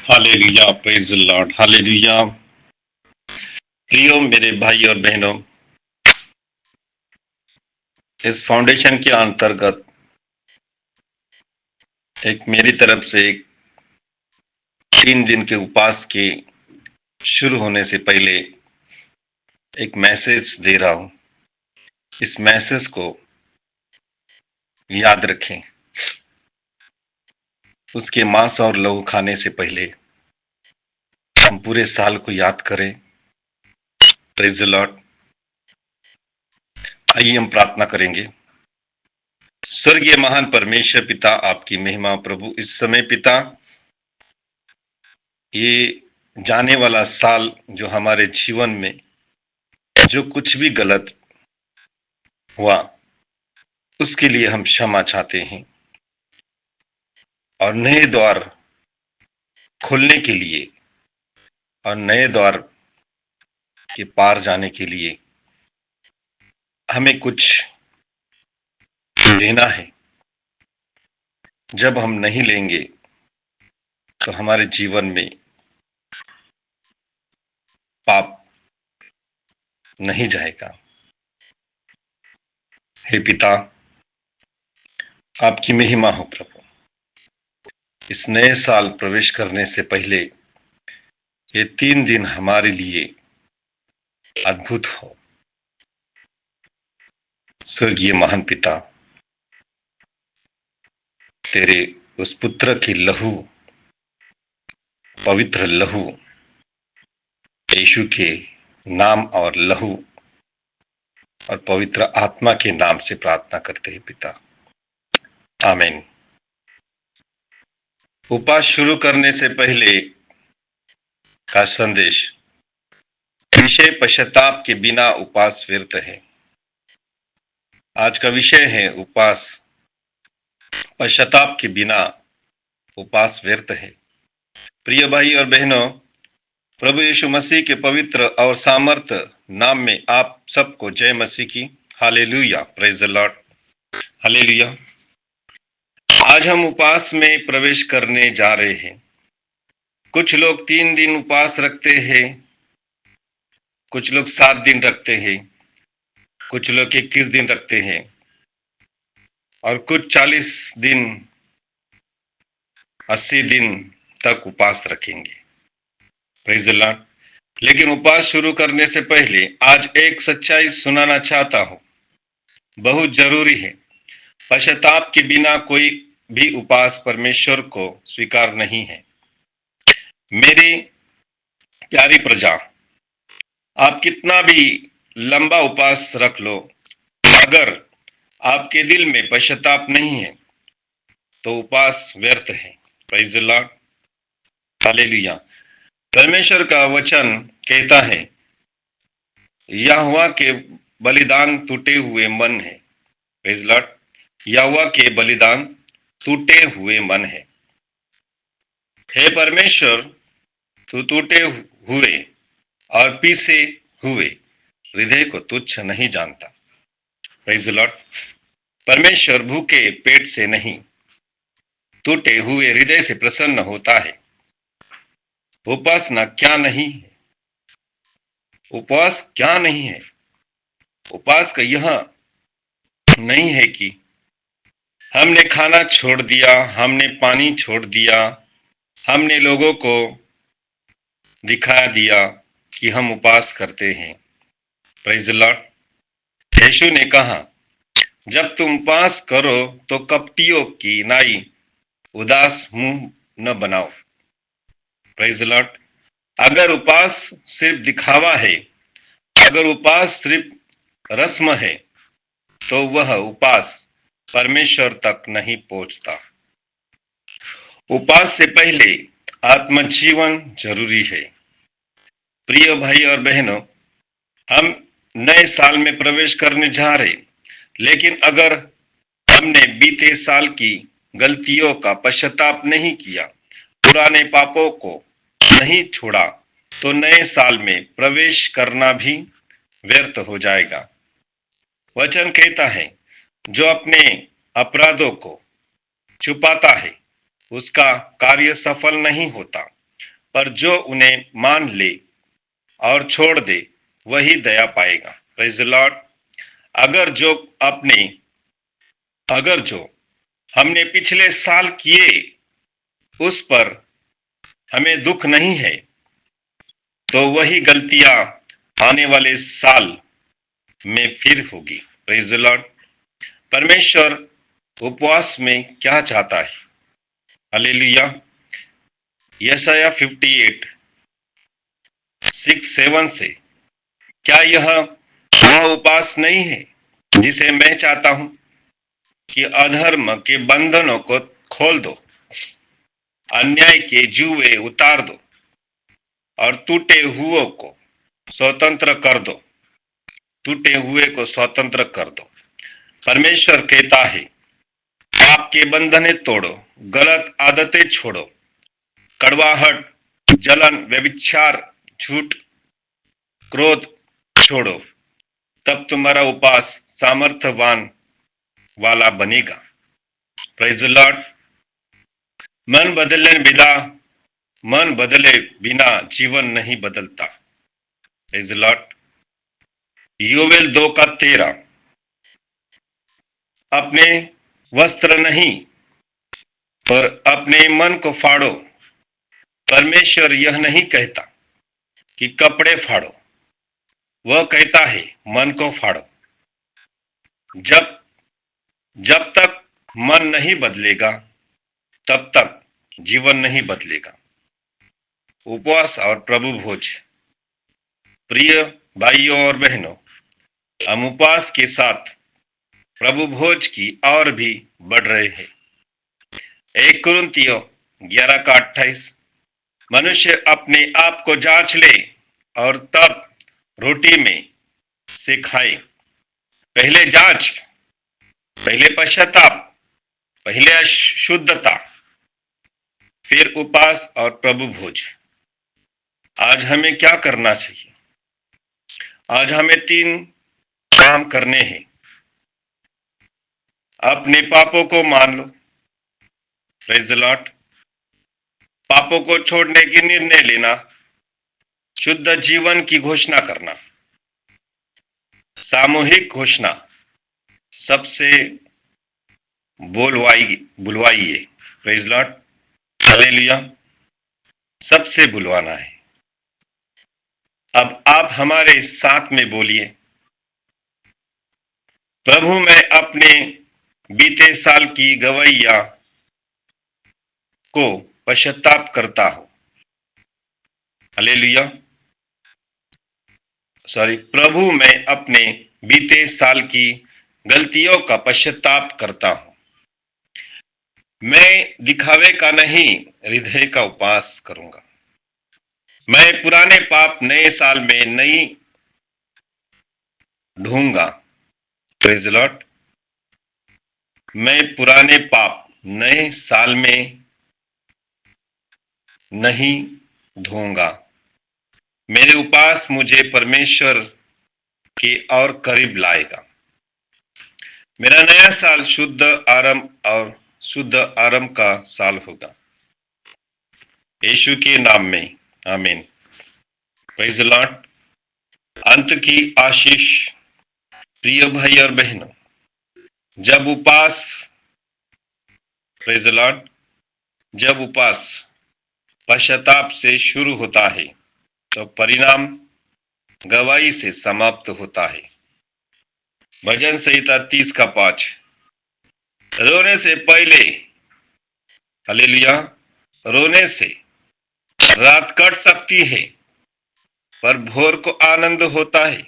Hallelujah, praise the lord, hallelujah. प्रियो मेरे भाई और बहनों, इस फाउंडेशन के अंतर्गत एक मेरी तरफ से एक 3 दिन के उपवास के शुरू होने से पहले एक मैसेज दे रहा हूं। इस मैसेज को याद रखें। उसके मांस और लहू खाने से पहले हम पूरे साल को याद करें। Praise the Lord. आइए हम प्रार्थना करेंगे। स्वर्गीय महान परमेश्वर पिता, आपकी महिमा प्रभु, इस समय पिता, ये जाने वाला साल जो हमारे जीवन में जो कुछ भी गलत हुआ उसके लिए हम क्षमा चाहते हैं और नए द्वार खोलने के लिए और नए द्वार के पार जाने के लिए हमें कुछ लेना है। जब हम नहीं लेंगे तो हमारे जीवन में पाप नहीं जाएगा। हे पिता, आपकी महिमा हो प्रभु। इस नए साल प्रवेश करने से पहले ये 3 दिन हमारे लिए अद्भुत हो। स्वर्गीय महान पिता, तेरे उस पुत्र की लहू, पवित्र लहू, यीशु के नाम और लहू और पवित्र आत्मा के नाम से प्रार्थना करते हैं पिता, आमीन। उपवास शुरू करने से पहले का संदेश, विषय पश्चाताप के बिना उपवास व्यर्थ है। आज का विषय है उपवास, पश्चाताप के बिना उपवास व्यर्थ है। प्रिय भाई और बहनों, प्रभु यीशु मसीह के पवित्र और सामर्थ नाम में आप सबको जय मसीह की। Hallelujah, praise the lord, hallelujah. आज हम उपवास में प्रवेश करने जा रहे हैं। कुछ लोग 3 दिन उपवास रखते हैं, कुछ लोग 7 दिन रखते हैं, कुछ लोग 21 दिन रखते हैं और कुछ 40 दिन 80 दिन तक उपवास रखेंगे। Praise the Lord. लेकिन उपवास शुरू करने से पहले आज एक सच्चाई सुनाना चाहता हूं, बहुत जरूरी है। पश्चाताप के बिना कोई भी उपवास परमेश्वर को स्वीकार नहीं है। मेरी प्यारी प्रजा, आप कितना भी लंबा उपवास रख लो, अगर आपके दिल में पश्चाताप नहीं है तो उपवास व्यर्थ है। Praise the lord, hallelujah. परमेश्वर का वचन कहता है, यहोवा के बलिदान टूटे हुए मन है। Praise the Lord. यहोवा के बलिदान टूटे हुए मन है। हे परमेश्वर, तू टूटे हुए और पीसे हुए हृदय को तुच्छ नहीं जानता। Praise the Lord. परमेश्वर भूखे पेट से नहीं, टूटे हुए हृदय से प्रसन्न होता है। उपासना क्या नहीं है? उपवास क्या नहीं है? उपवास का यह नहीं है कि हमने खाना छोड़ दिया, हमने पानी छोड़ दिया, हमने लोगों को दिखा दिया कि हम उपवास करते हैं। Praise the lord. यीशु ने कहा, जब तुम उपवास करो तो कपटियों की नाई उदास मुंह न बनाओ। Praise the Lord. अगर उपवास सिर्फ दिखावा है, अगर उपवास सिर्फ रस्म है, तो वह उपवास परमेश्वर तक नहीं पहुंचता। उपवास से पहले आत्मजीवन जरूरी है। प्रिय भाई और बहनों, हम नए साल में प्रवेश करने जा रहे, लेकिन अगर हमने बीते साल की गलतियों का पश्चाताप नहीं किया, पुराने पापों को नहीं छोड़ा, तो नए साल में प्रवेश करना भी व्यर्थ हो जाएगा। वचन कहता है, जो अपने अपराधों को छुपाता है उसका कार्य सफल नहीं होता, पर जो उन्हें मान ले और छोड़ दे वही दया पाएगा। Praise the Lord. अगर जो अपने अगर जो हमने पिछले साल किए उस पर हमें दुख नहीं है, तो वही गलतियां आने वाले साल में फिर होगी। Praise the Lord. परमेश्वर उपवास में क्या चाहता है? हालेलुया। यशाया 58 6-7 से, क्या यह वह उपवास नहीं है जिसे मैं चाहता हूं कि अधर्म के बंधनों को खोल दो, अन्याय के जुए उतार दो और टूटे हुए को स्वतंत्र कर दो। टूटे हुए को स्वतंत्र कर दो। परमेश्वर कहता है, पाप के बंधने तोड़ो, गलत आदतें छोड़ो, कड़वाहट, जलन, व्यभिचार, झूठ, क्रोध छोड़ो, तब तुम्हारा उपवास सामर्थ्यवान वाला बनेगा। Praise the Lord. मन बदले बिना जीवन नहीं बदलता। Praise the Lord. योवेल 2:13, अपने वस्त्र नहीं पर अपने मन को फाड़ो। परमेश्वर यह नहीं कहता कि कपड़े फाड़ो, वह कहता है मन को फाड़ो। जब जब तक मन नहीं बदलेगा तब तक जीवन नहीं बदलेगा। उपवास और प्रभु भोज। प्रिय भाइयों और बहनों, हम उपवास के साथ प्रभु भोज की और भी बढ़ रहे हैं। 1 कुरिन्थियों 11:28, मनुष्य अपने आप को जांच ले और तब रोटी में से खाए। पहले जांच, पहले पश्चाताप, पहले शुद्धता, फिर उपवास और प्रभु भोज। आज हमें क्या करना चाहिए? आज हमें 3 काम करने हैं। अपने पापों को मान लो। Praise the Lord. पापों को छोड़ने की निर्णय लेना, शुद्ध जीवन की घोषणा करना, सामूहिक घोषणा, सबसे बुलवाइए। Praise Lord. हालेलुया। सबसे बुलवाना है। अब आप हमारे साथ में बोलिए, प्रभु मैं अपने बीते साल की गवैया को पश्चाताप करता हूं। हालेलुया। प्रभु मैं अपने बीते साल की गलतियों का पश्चाताप करता हूं। मैं दिखावे का नहीं, हृदय का उपवास करूंगा। मैं पुराने पाप नए साल में नहीं ढूंढूंगा। Praise the Lord. मैं पुराने पाप नए साल में नहीं धोऊंगा। मेरे उपवास मुझे परमेश्वर के और करीब लाएगा। मेरा नया साल शुद्ध आरंभ का साल होगा। यीशु के नाम में आमीन। Praise the Lord. अंत की आशीष। प्रिय भाई और बहनों, जब उपवास, प्रेज द लॉर्ड, जब उपवास पश्चाताप से शुरू होता है तो परिणाम गवाही से समाप्त होता है। भजन संहिता 30:5, रोने से पहले, हालेलुया, रोने से रात कट सकती है पर भोर को आनंद होता है।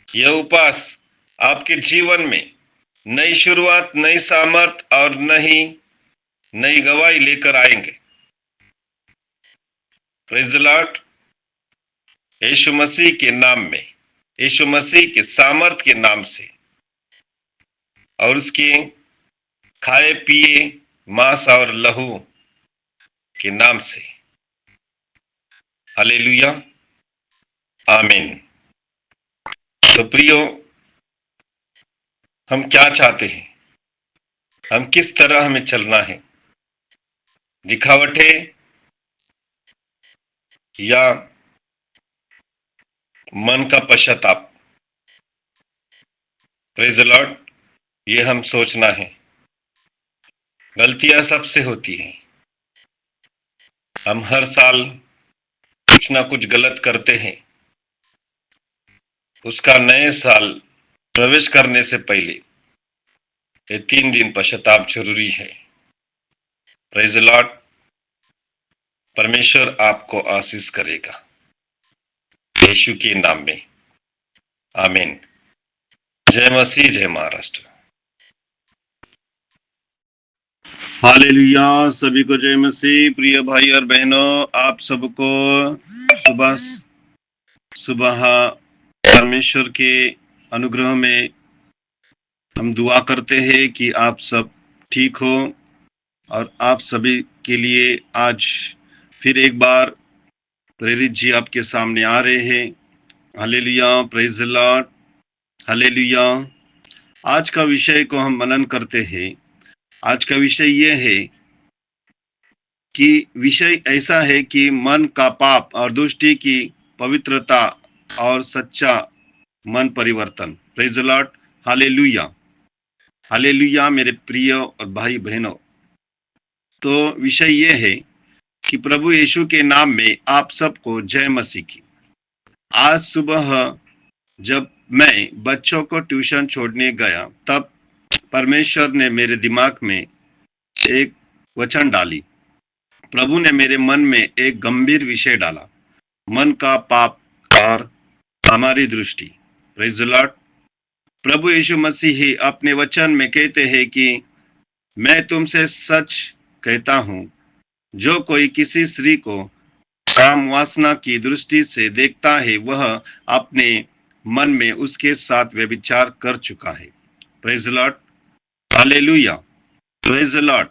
यह उपवास आपके जीवन में नई शुरुआत, नई सामर्थ और नई गवाही लेकर आएंगे। Praise the lord. Yeshu Masih के नाम में, यीशु मसीह के सामर्थ के नाम से और उसके खाए पिए मांस और लहू के नाम से, हालेलुया, आमीन। तो प्रियो, हम क्या चाहते हैं? हम किस तरह हमें चलना है? दिखावटें या मन का पश्चाताप। Praise the Lord. ये हम सोचना है। गलतियां सबसे होती हैं। हम हर साल कुछ ना कुछ गलत करते हैं। उसका नए साल प्रवेश करने से पहले ये 3 दिन पश्चाताप जरूरी है। Praise the Lord. परमेश्वर आपको आशीष करेगा यीशु के नाम में। आमीन। जय मसीह, जय महाराष्ट्र। हालेलुया। सभी को जय मसीह। प्रिय भाई और बहनों, आप सबको सुबह सुबह परमेश्वर के अनुग्रह में हम दुआ करते हैं कि आप सब ठीक हो, और आप सभी के लिए आज फिर एक बार प्रेरित जी आपके सामने आ रहे हैं। Hallelujah. Praise the lord. Hallelujah. आज का विषय को हम मनन करते हैं। आज का विषय ये है कि विषय ऐसा है कि मन का पाप और दुष्टि की पवित्रता और सच्चा मन परिवर्तन। Praise the lord. Hallelujah. Hallelujah मेरे प्रिय और भाई बहनों। तो विषय ये है कि प्रभु यीशु के नाम में आप सबको जय मसीह की। आज सुबह जब मैं बच्चों को ट्यूशन छोड़ने गया, तब परमेश्वर ने मेरे दिमाग में एक वचन डाली। प्रभु ने मेरे मन में एक गंभीर विषय डाला, मन का पाप और हमारी दृष्टि। Praise the lord. प्रभु यीशु मसीह ही अपने वचन में कहते हैं कि मैं तुमसे सच कहता हूं, जो कोई किसी स्त्री को काम वासना की दृष्टि से देखता है, वह अपने मन में उसके साथ व्यभिचार कर चुका है। Praise the lord. Hallelujah. Praise the Lord.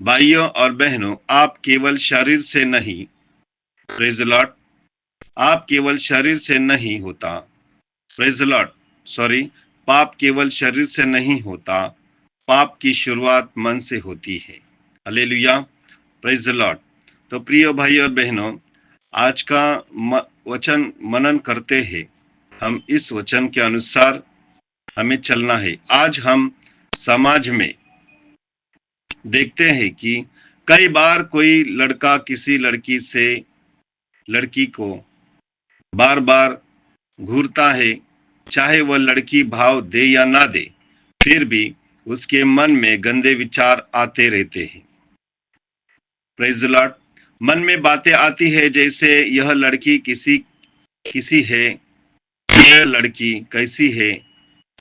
भाइयों और बहनों, आप केवल शरीर से नहीं, प्रेज द लॉर्ड, आप केवल शरीर से नहीं होता, प्रेज द लॉर्ड, सॉरी, पाप केवल शरीर से नहीं होता, पाप की शुरुआत मन से होती है। हालेलुया। Praise the Lord. तो प्रिय भाई और बहनों, आज का वचन मनन करते हैं। हम इस वचन के अनुसार हमें चलना है। आज हम समाज में देखते हैं कि कई बार कोई लड़का किसी लड़की को बार बार घूरता है, चाहे वह लड़की भाव दे या ना दे, फिर भी उसके मन में गंदे विचार आते रहते हैं। Praise the Lord. मन में बातें आती है जैसे यह लड़की किसी है, यह लड़की कैसी है,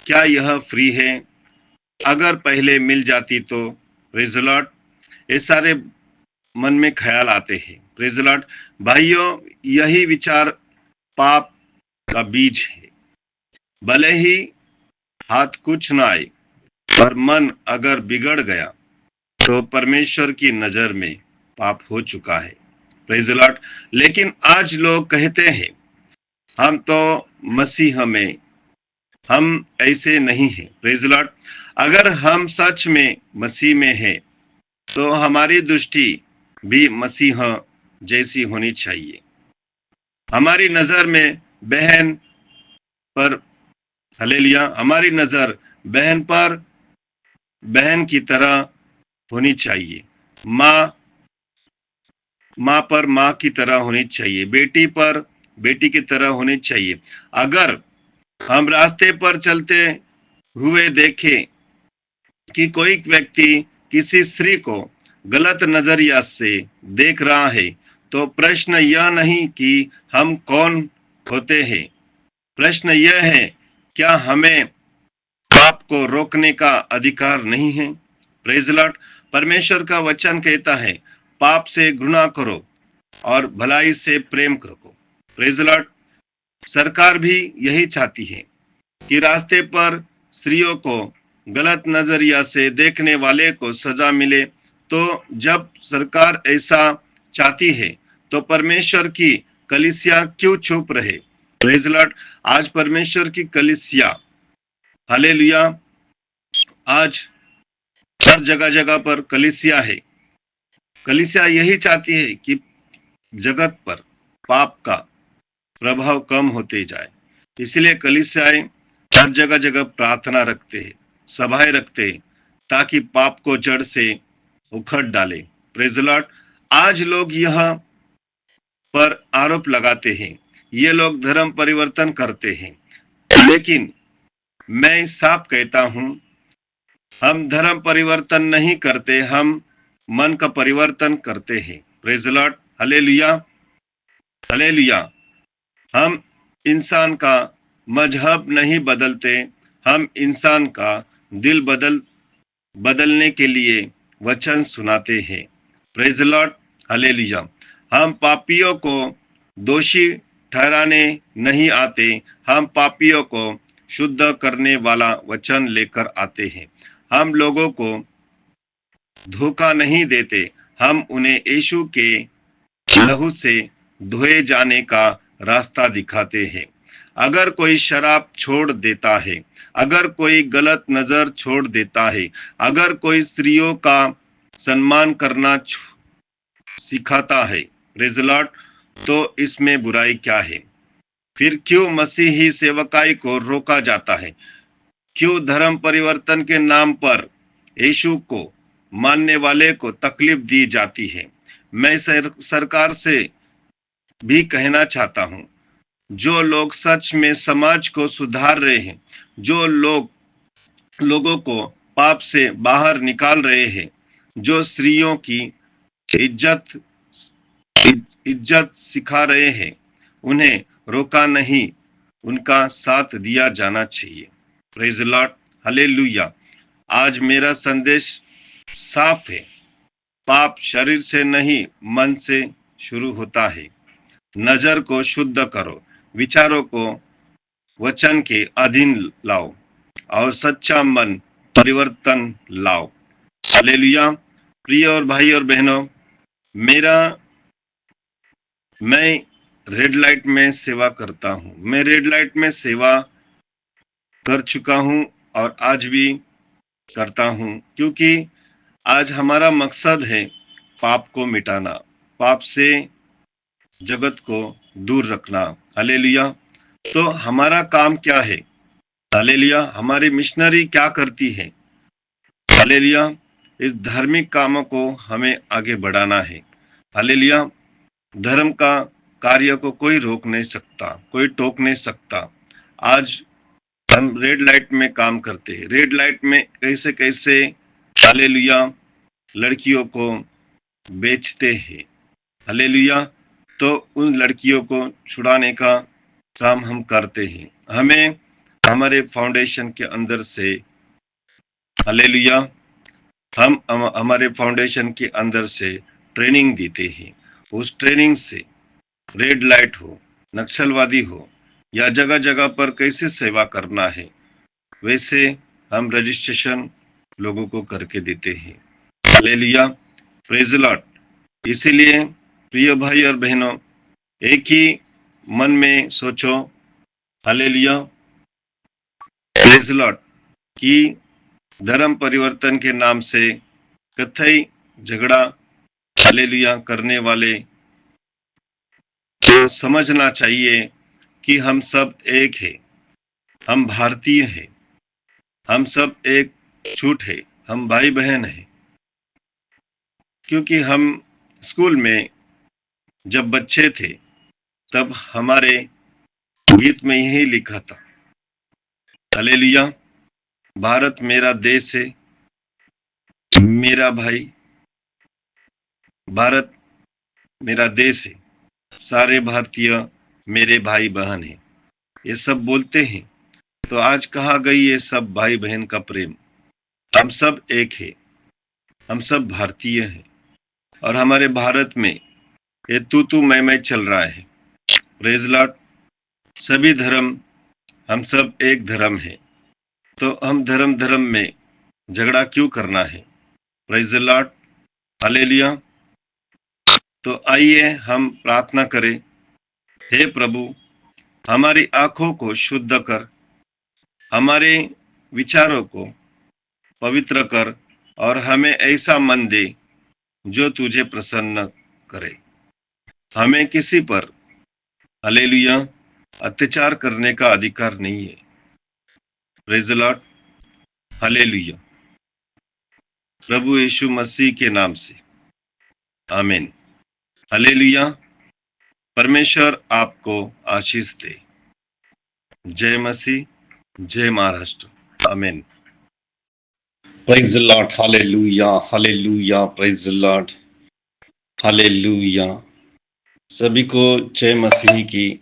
क्या यह फ्री है, अगर पहले मिल जाती तो। Praise the Lord. ये सारे मन में ख्याल आते हैं। Praise the Lord. भाइयों, यही विचार पाप का बीज है। भले ही हाथ कुछ ना आए, पर मन अगर बिगड़ गया तो परमेश्वर की नजर में पाप हो चुका है। Praise the Lord. लेकिन आज लोग कहते हैं हम तो मसीह में, हम ऐसे नहीं हैं। Praise the Lord. अगर हम सच में मसीह में हैं, तो हमारी दृष्टि भी मसीह जैसी होनी चाहिए। हमारी नजर में बहन पर, हालेलुया, हमारी नजर बहन पर बहन की तरह होनी चाहिए, माँ पर माँ की तरह होनी चाहिए, बेटी पर बेटी की तरह होनी चाहिए। अगर हम रास्ते पर चलते हुए देखें कि कोई व्यक्ति किसी स्त्री को गलत नजरिया से देख रहा है, तो प्रश्न यह नहीं कि हम कौन होते हैं, प्रश्न यह है, क्या हमें पाप को रोकने का अधिकार नहीं है। Praise the Lord. परमेश्वर का वचन कहता है, पाप से घृणा करो और भलाई से प्रेम करो। Praise the Lord. सरकार भी यही चाहती है कि रास्ते पर स्त्रियों को गलत नजरिया से देखने वाले को सजा मिले। तो जब सरकार ऐसा चाहती है, तो परमेश्वर की कलीसिया क्यों चुप रहे। Praise the Lord. आज परमेश्वर की कलीसिया, हालेलुया, आज हर जगह जगह पर कलीसिया है। कलीसिया यही चाहती है कि जगत पर पाप का प्रभाव कम होते जाए। इसलिए कलीसियाएं हर जगह जगह प्रार्थना रखते हैं, सभाएं रखते हैं, ताकि पाप को जड़ से उखड़ डाले। Praise the Lord. आज लोग यह पर आरोप लगाते हैं, ये लोग धर्म परिवर्तन करते हैं, लेकिन मैं साफ कहता हूं, हम धर्म परिवर्तन नहीं करते, हम मन का परिवर्तन करते हैं। Praise the lord. Hallelujah, hallelujah. हम इंसान का मजहब नहीं बदलते, हम इंसान का दिल बदलने के लिए वचन सुनाते हैं। Praise the lord. हालेलुया। हम पापियों को दोषी ठहराने नहीं आते, हम पापियों को शुद्ध करने वाला वचन लेकर आते हैं। हम लोगों को धोखा नहीं देते, हम उन्हें यीशु के लहू से धोए जाने का रास्ता दिखाते हैं। अगर कोई शराब छोड़ देता है, अगर कोई गलत नजर छोड़ देता है, अगर कोई स्त्रियों का सम्मान करना सिखाता है, प्रेज़ द लॉर्ड, तो इसमें बुराई क्या है? फिर क्यों मसीही सेवकाई को रोका जाता है? क्यों धर्म परिवर्तन के नाम पर यीशु को मानने वाले को तकलीफ दी जाती है? मैं सरकार से भी कहना चाहता हूं, जो लोग सच में समाज को सुधार रहे हैं, जो लोगों को पाप से बाहर निकाल रहे हैं, जो स्त्रियों की इज्जत इज्जत सिखा रहे हैं, उन्हें रोका नहीं, उनका साथ दिया जाना चाहिए। Praise the lord. हालेलुया। आज मेरा संदेश साफ है। पाप शरीर से नहीं, मन से शुरू होता है। नजर को शुद्ध करो, विचारों को वचन के अधीन लाओ और सच्चा मन परिवर्तन लाओ। हालेलुया। प्रिय और भाई और बहनों, मैं रेड लाइट में सेवा करता हूं। मैं रेड लाइट में सेवा कर चुका हूं और आज भी करता हूं, क्योंकि आज हमारा मकसद है पाप को मिटाना, पाप से जगत को दूर रखना। हालेलुया। तो हमारा काम क्या है? हालेलुया। हमारी मिशनरी क्या करती है? हालेलुया। इस धार्मिक कामों को हमें आगे बढ़ाना है। हालेलुया। धर्म का कार्य को कोई रोक नहीं सकता, कोई टोक नहीं सकता। आज हम रेड लाइट में काम करते हैं। रेड लाइट में कैसे कैसे हालेलुया लड़कियों को बेचते हैं। हालेलुया। तो उन लड़कियों को छुड़ाने का काम हम करते हैं। हमें हमारे फाउंडेशन के अंदर से हालेलुया हम हमारे फाउंडेशन के अंदर से ट्रेनिंग देते हैं। उस ट्रेनिंग से रेड लाइट हो, नक्सलवादी हो या जगह जगह पर कैसे सेवा करना है, वैसे हम रजिस्ट्रेशन लोगों को करके देते हैं। हालेलुया। Praise the Lord. इसीलिए प्रिय भाई और बहनों, एक ही मन में सोचो, हालेलुया, प्रेज द लॉर्ड, कि धर्म परिवर्तन के नाम से कतई झगड़ा हालेलुया करने वाले को समझना चाहिए कि हम सब एक हैं, हम भारतीय हैं, हम सब एक छूट है, हम भाई बहन हैं। क्योंकि हम स्कूल में जब बच्चे थे, तब हमारे गीत में यही लिखा था, हालेलुया, भारत मेरा देश है, मेरा भाई, भारत मेरा देश है, सारे भारतीय मेरे भाई बहन हैं। ये सब बोलते हैं। तो आज कहा गई ये सब भाई बहन का प्रेम, हम सब एक है, हम सब भारतीय हैं और हमारे भारत में ये तू मैं चल रहा है। Praise Lord. सभी धर्म, हम सब एक धर्म है, तो हम धर्म में झगड़ा क्यों करना है? Praise Lord. हालेलुया। तो आइए हम प्रार्थना करें। हे प्रभु, हमारी आंखों को शुद्ध कर, हमारे विचारों को पवित्र कर और हमें ऐसा मन दे जो तुझे प्रसन्न करे। हमें किसी पर हालेलुया। अत्याचार करने का अधिकार नहीं है। Praise the lord. हालेलुया। प्रभु यीशु मसीह के नाम से आमीन। हालेलुया। परमेश्वर आपको आशीष दे। जय मसीह, जय महाराष्ट्र। आमीन। Praise the lord. Hallelujah, hallelujah. Praise the lord. Hallelujah. सभी को जय मसीह की।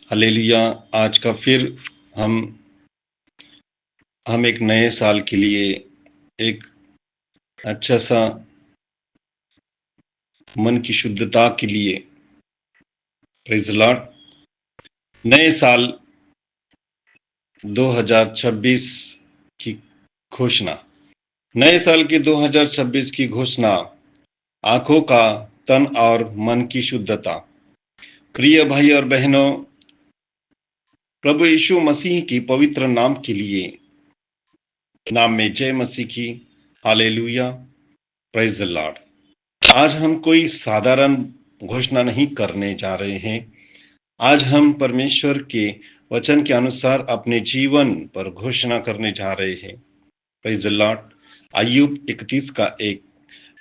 हालेलुया। आज का फिर हम एक नए साल के लिए एक अच्छा सा मन की शुद्धता के लिए, प्रेज द लॉर्ड, नए साल 2026 की घोषणा। नए साल की 2026 की घोषणा, आंखों का, तन और मन की शुद्धता। प्रिय भाई और बहनों, प्रभु यीशु मसीह की पवित्र नाम के लिए नाम में जय मसीह की। हालेलुया। Praise the Lord. आज हम कोई साधारण घोषणा नहीं करने जा रहे हैं। आज हम परमेश्वर के वचन के अनुसार अपने जीवन पर घोषणा करने जा रहे हैं। Praise the Lord. अय्यूब 31 का 1।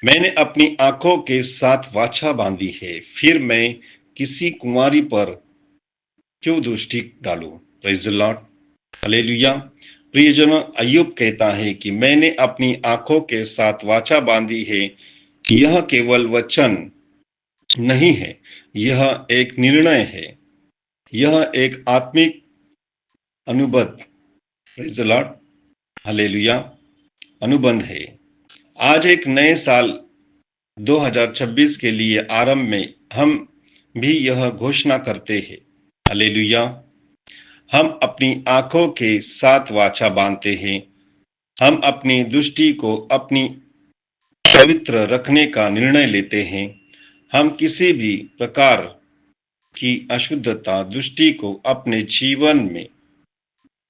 मैंने अपनी आंखों के साथ वाचा बांधी है, फिर मैं किसी कुंवारी पर क्यों दृष्टि डालूं। Praise the lord. हालेलुया। प्रियजनों, अय्यूब कहता है कि मैंने अपनी आंखों के साथ वाचा बांधी है। यह केवल वचन नहीं है, यह एक निर्णय है, यह एक आत्मिक अनुबंध, प्रेज द लॉर्ड, हालेलुया, अनुबंध है। आज एक नए साल 2026 के लिए आरंभ में हम भी यह घोषणा करते हैं। हालेलुया। हम अपनी आंखों के साथ वाचा बांधते हैं। हम अपनी दृष्टि को अपनी पवित्र रखने का निर्णय लेते हैं। हम किसी भी प्रकार की अशुद्धता दृष्टि को अपने जीवन में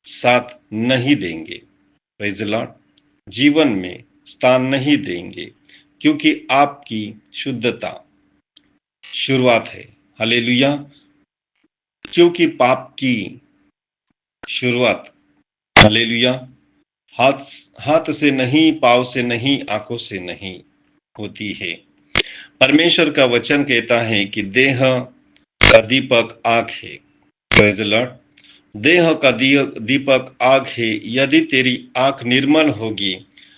साथ नहीं देंगे। Praise the Lord. जीवन में स्थान नहीं देंगे, क्योंकि आपकी शुद्धता शुरुआत है। हालेलुया। क्योंकि पाप की शुरुआत, हालेलुया, हाथ से नहीं, पाँव से नहीं, आंखों से नहीं होती है। परमेश्वर का वचन कहता है कि देह का दीपक आंख है। Praise the Lord. देह का दीपक आंख है। यदि तेरी आंख निर्मल होगी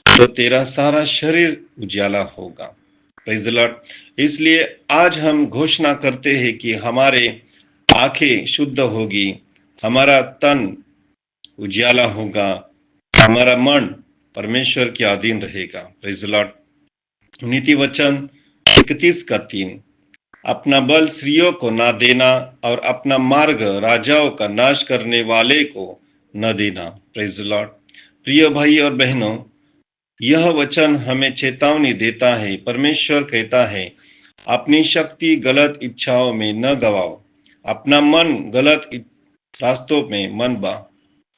तो तेरा सारा शरीर उजाला होगा। Praise the Lord. इसलिए आज हम घोषणा करते हैं कि हमारे आंखें शुद्ध होगी, हमारा तन उजाला होगा, हमारा मन परमेश्वर के अधीन रहेगा। Praise the Lord. नीति वचन 31 का 3। अपना बल स्त्रियों को न देना और अपना मार्ग राजाओं का नाश करने वाले को न देना। Praise the lord. प्रिय भाई और बहनों, यह वचन हमें चेतावनी देता है। परमेश्वर कहता है, अपनी शक्ति गलत इच्छाओं में न गवाओ, अपना मन गलत रास्तों में मन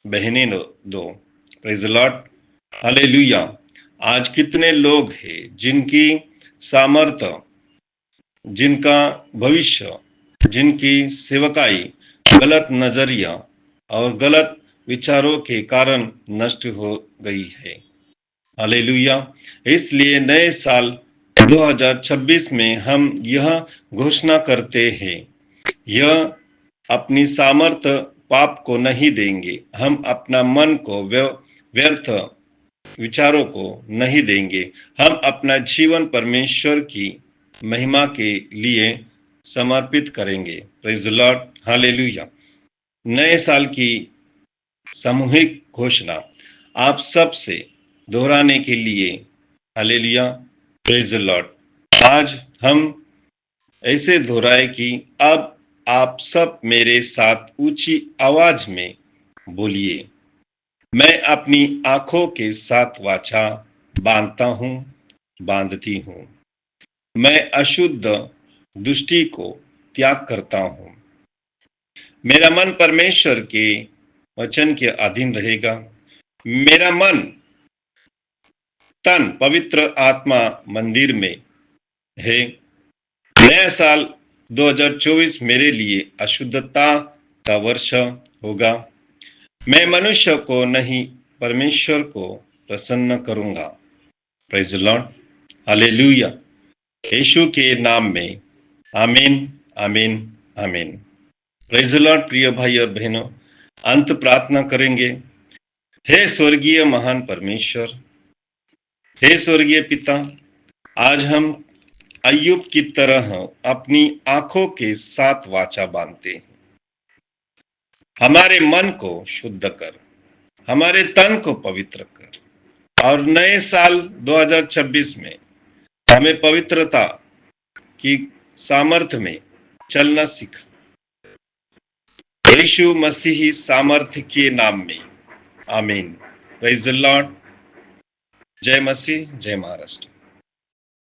बहने दो। Praise the lord. हालेलुया। आज कितने लोग हैं जिनकी सामर्थ्य, जिनका भविष्य, जिनकी सेवकाई गलत नजरिया और गलत विचारों के कारण नष्ट हो गई है। हालेलुया। इसलिए नए साल 2026 में हम यह घोषणा करते हैं, यह अपनी सामर्थ्य पाप को नहीं देंगे। हम अपना मन को व्यर्थ विचारों को नहीं देंगे। हम अपना जीवन परमेश्वर की महिमा के लिए समर्पित करेंगे। Praise the lord. हालेलुया। नए साल की सामूहिक घोषणा आप सब से दोहराने के लिए। हालेलुया। Praise the Lord. आज हम ऐसे दोहराए कि अब आप सब मेरे साथ ऊंची आवाज में बोलिए। मैं अपनी आंखों के साथ वाचा बांधता हूं, बांधती हूं। मैं अशुद्ध दृष्टि को त्याग करता हूं। मेरा मन परमेश्वर के वचन के अधीन रहेगा। मेरा मन तन पवित्र आत्मा मंदिर में है। नया साल 2024 मेरे लिए अशुद्धता का वर्ष होगा। मैं मनुष्य को नहीं, परमेश्वर को प्रसन्न करूंगा। Praise the lord, hallelujah. Yeshu के नाम में आमीन, आमीन, आमीन। Praise the lord. प्रिय भाई और बहनों, अंत प्रार्थना करेंगे। हे स्वर्गीय महान परमेश्वर, हे स्वर्गीय पिता, आज हम अय्यूब की तरह अपनी आंखों के साथ वाचा बांधते हैं। हमारे मन को शुद्ध कर, हमारे तन को पवित्र कर और नए साल 2026 में हमें पवित्रता की सामर्थ्य में चलना सीखा। यीशु मसीही सामर्थ्य के नाम में आमीन। Praise the Lord. जय मसीह, जय महाराष्ट्र।